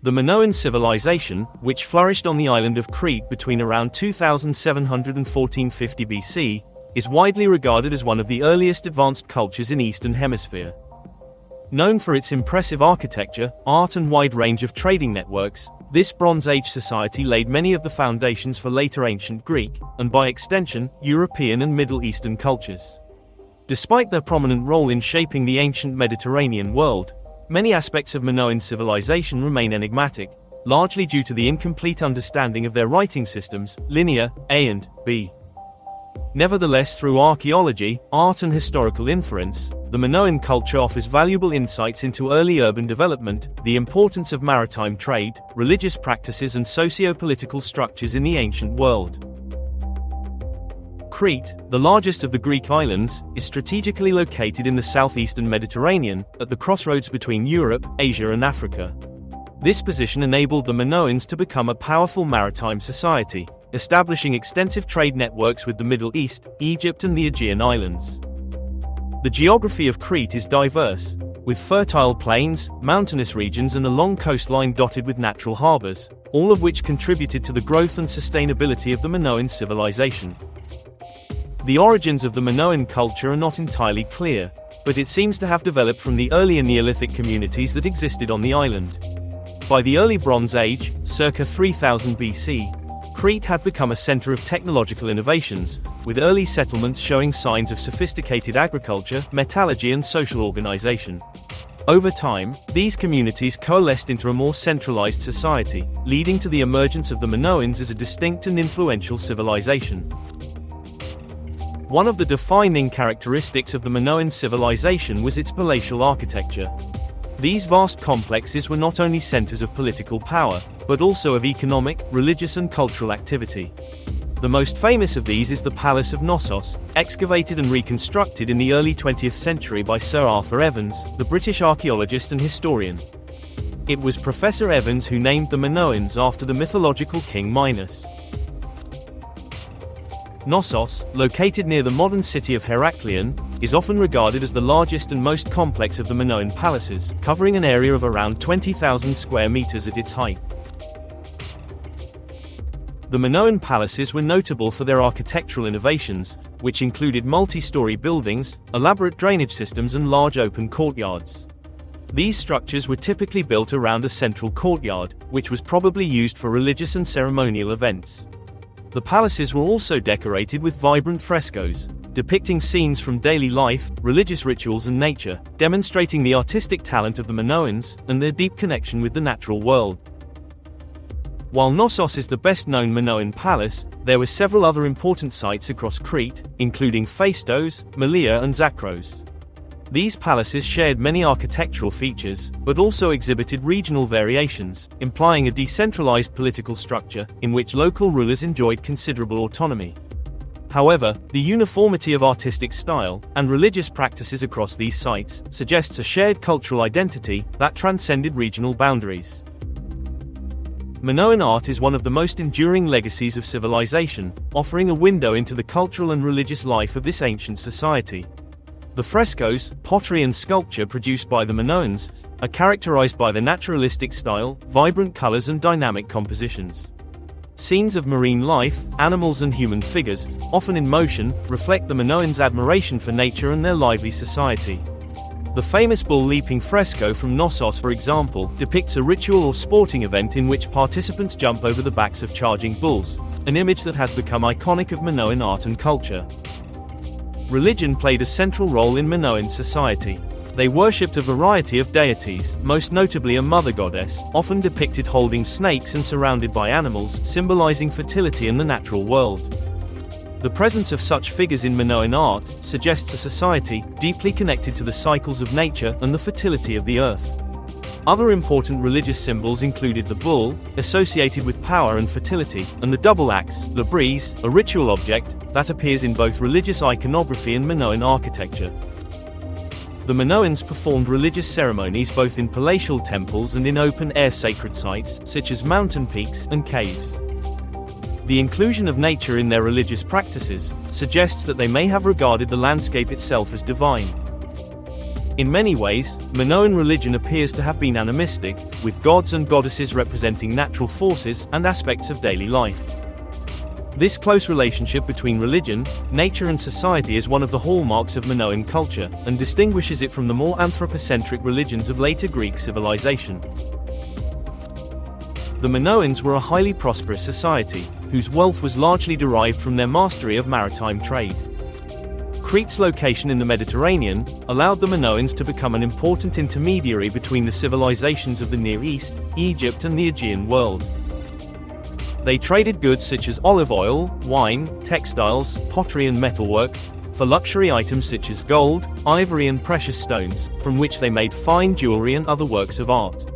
The Minoan civilization, which flourished on the island of Crete between around 2700 and 1450 BC, is widely regarded as one of the earliest advanced cultures in the Eastern Hemisphere. Known for its impressive architecture, art and wide range of trading networks, this Bronze Age society laid many of the foundations for later ancient Greek, and by extension, European and Middle Eastern cultures. Despite their prominent role in shaping the ancient Mediterranean world, many aspects of Minoan civilization remain enigmatic, largely due to the incomplete understanding of their writing systems, linear, A and B. Nevertheless, through archaeology, art and historical inference, the Minoan culture offers valuable insights into early urban development, the importance of maritime trade, religious practices and socio-political structures in the ancient world. Crete, the largest of the Greek islands, is strategically located in the southeastern Mediterranean, at the crossroads between Europe, Asia and Africa. This position enabled the Minoans to become a powerful maritime society, establishing extensive trade networks with the Middle East, Egypt and the Aegean islands. The geography of Crete is diverse, with fertile plains, mountainous regions and a long coastline dotted with natural harbors, all of which contributed to the growth and sustainability of the Minoan civilization. The origins of the Minoan culture are not entirely clear, but it seems to have developed from the earlier Neolithic communities that existed on the island. By the early Bronze Age, circa 3000 BC, Crete had become a center of technological innovations, with early settlements showing signs of sophisticated agriculture, metallurgy and social organization. Over time, these communities coalesced into a more centralized society, leading to the emergence of the Minoans as a distinct and influential civilization. One of the defining characteristics of the Minoan civilization was its palatial architecture. These vast complexes were not only centers of political power, but also of economic, religious and cultural activity. The most famous of these is the Palace of Knossos, excavated and reconstructed in the early 20th century by Sir Arthur Evans, the British archaeologist and historian. It was Professor Evans who named the Minoans after the mythological king Minos. Knossos, located near the modern city of Heraklion, is often regarded as the largest and most complex of the Minoan palaces, covering an area of around 20,000 square meters at its height. The Minoan palaces were notable for their architectural innovations, which included multi-story buildings, elaborate drainage systems and large open courtyards. These structures were typically built around a central courtyard, which was probably used for religious and ceremonial events. The palaces were also decorated with vibrant frescoes, depicting scenes from daily life, religious rituals and nature, demonstrating the artistic talent of the Minoans and their deep connection with the natural world. While Knossos is the best-known Minoan palace, there were several other important sites across Crete, including Phaistos, Melia and Zakros. These palaces shared many architectural features, but also exhibited regional variations, implying a decentralized political structure, in which local rulers enjoyed considerable autonomy. However, the uniformity of artistic style and religious practices across these sites suggests a shared cultural identity that transcended regional boundaries. Minoan art is one of the most enduring legacies of civilization, offering a window into the cultural and religious life of this ancient society. The frescoes, pottery and sculpture produced by the Minoans are characterized by their naturalistic style, vibrant colors and dynamic compositions. Scenes of marine life, animals and human figures, often in motion, reflect the Minoans' admiration for nature and their lively society. The famous bull leaping fresco from Knossos, for example, depicts a ritual or sporting event in which participants jump over the backs of charging bulls, an image that has become iconic of Minoan art and culture. Religion played a central role in Minoan society. They worshipped a variety of deities, most notably a mother goddess, often depicted holding snakes and surrounded by animals, symbolizing fertility in the natural world. The presence of such figures in Minoan art suggests a society deeply connected to the cycles of nature and the fertility of the earth. Other important religious symbols included the bull, associated with power and fertility, and the double axe, the brise, a ritual object that appears in both religious iconography and Minoan architecture. The Minoans performed religious ceremonies both in palatial temples and in open-air sacred sites, such as mountain peaks and caves. The inclusion of nature in their religious practices suggests that they may have regarded the landscape itself as divine. In many ways, Minoan religion appears to have been animistic, with gods and goddesses representing natural forces and aspects of daily life. This close relationship between religion, nature and society is one of the hallmarks of Minoan culture, and distinguishes it from the more anthropocentric religions of later Greek civilization. The Minoans were a highly prosperous society, whose wealth was largely derived from their mastery of maritime trade. Crete's location in the Mediterranean allowed the Minoans to become an important intermediary between the civilizations of the Near East, Egypt and the Aegean world. They traded goods such as olive oil, wine, textiles, pottery and metalwork, for luxury items such as gold, ivory and precious stones, from which they made fine jewelry and other works of art.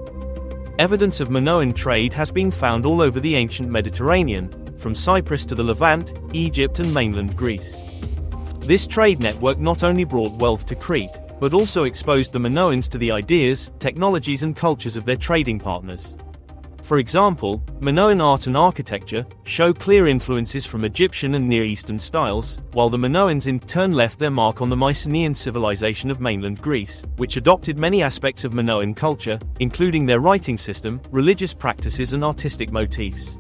Evidence of Minoan trade has been found all over the ancient Mediterranean, from Cyprus to the Levant, Egypt and mainland Greece. This trade network not only brought wealth to Crete, but also exposed the Minoans to the ideas, technologies and cultures of their trading partners. For example, Minoan art and architecture show clear influences from Egyptian and Near Eastern styles, while the Minoans in turn left their mark on the Mycenaean civilization of mainland Greece, which adopted many aspects of Minoan culture, including their writing system, religious practices and artistic motifs.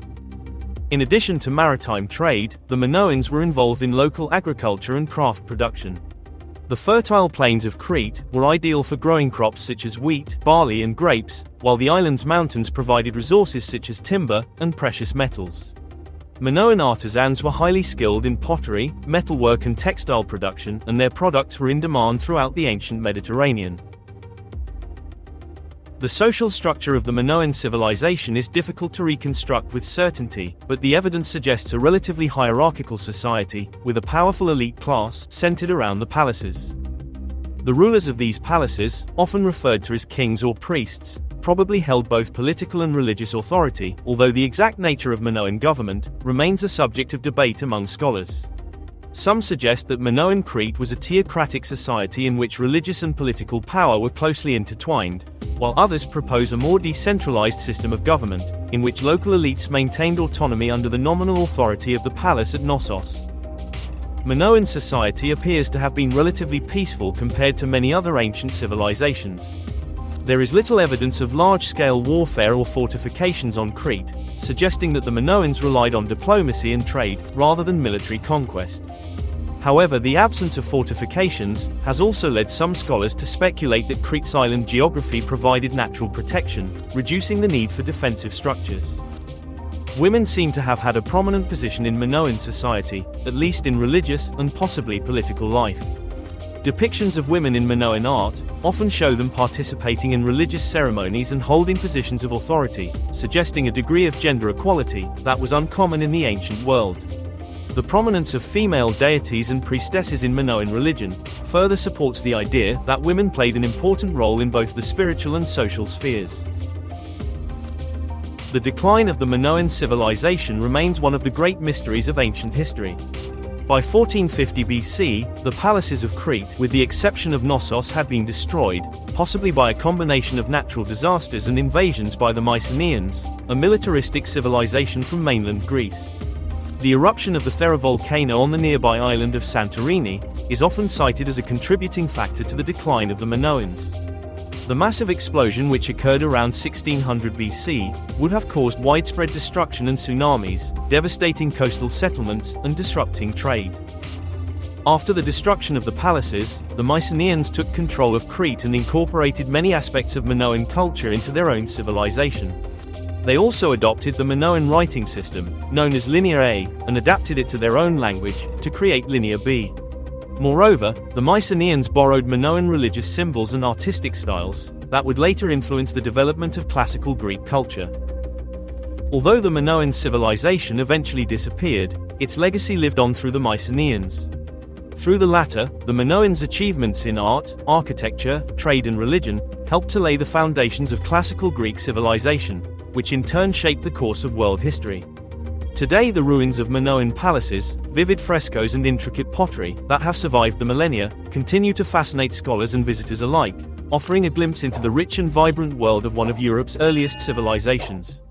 In addition to maritime trade, the Minoans were involved in local agriculture and craft production. The fertile plains of Crete were ideal for growing crops such as wheat, barley and grapes, while the island's mountains provided resources such as timber and precious metals. Minoan artisans were highly skilled in pottery, metalwork and textile production, and their products were in demand throughout the ancient Mediterranean. The social structure of the Minoan civilization is difficult to reconstruct with certainty, but the evidence suggests a relatively hierarchical society, with a powerful elite class centered around the palaces. The rulers of these palaces, often referred to as kings or priests, probably held both political and religious authority, although the exact nature of Minoan government remains a subject of debate among scholars. Some suggest that Minoan Crete was a theocratic society in which religious and political power were closely intertwined, while others propose a more decentralized system of government, in which local elites maintained autonomy under the nominal authority of the Palace at Knossos. Minoan society appears to have been relatively peaceful compared to many other ancient civilizations. There is little evidence of large-scale warfare or fortifications on Crete, suggesting that the Minoans relied on diplomacy and trade, rather than military conquest. However, the absence of fortifications has also led some scholars to speculate that Crete's island geography provided natural protection, reducing the need for defensive structures. Women seem to have had a prominent position in Minoan society, at least in religious and possibly political life. Depictions of women in Minoan art often show them participating in religious ceremonies and holding positions of authority, suggesting a degree of gender equality that was uncommon in the ancient world. The prominence of female deities and priestesses in Minoan religion further supports the idea that women played an important role in both the spiritual and social spheres. The decline of the Minoan civilization remains one of the great mysteries of ancient history. By 1450 BC, the palaces of Crete, with the exception of Knossos, had been destroyed, possibly by a combination of natural disasters and invasions by the Mycenaeans, a militaristic civilization from mainland Greece. The eruption of the Thera volcano on the nearby island of Santorini is often cited as a contributing factor to the decline of the Minoans. The massive explosion, which occurred around 1600 BC, would have caused widespread destruction and tsunamis, devastating coastal settlements and disrupting trade. After the destruction of the palaces, the Mycenaeans took control of Crete and incorporated many aspects of Minoan culture into their own civilization. They also adopted the Minoan writing system, known as Linear A, and adapted it to their own language, to create Linear B. Moreover, the Mycenaeans borrowed Minoan religious symbols and artistic styles that would later influence the development of classical Greek culture. Although the Minoan civilization eventually disappeared, its legacy lived on through the Mycenaeans. Through the latter, the Minoans' achievements in art, architecture, trade and religion helped to lay the foundations of classical Greek civilization, which in turn shaped the course of world history. Today, the ruins of Minoan palaces, vivid frescoes and intricate pottery that have survived the millennia, continue to fascinate scholars and visitors alike, offering a glimpse into the rich and vibrant world of one of Europe's earliest civilizations.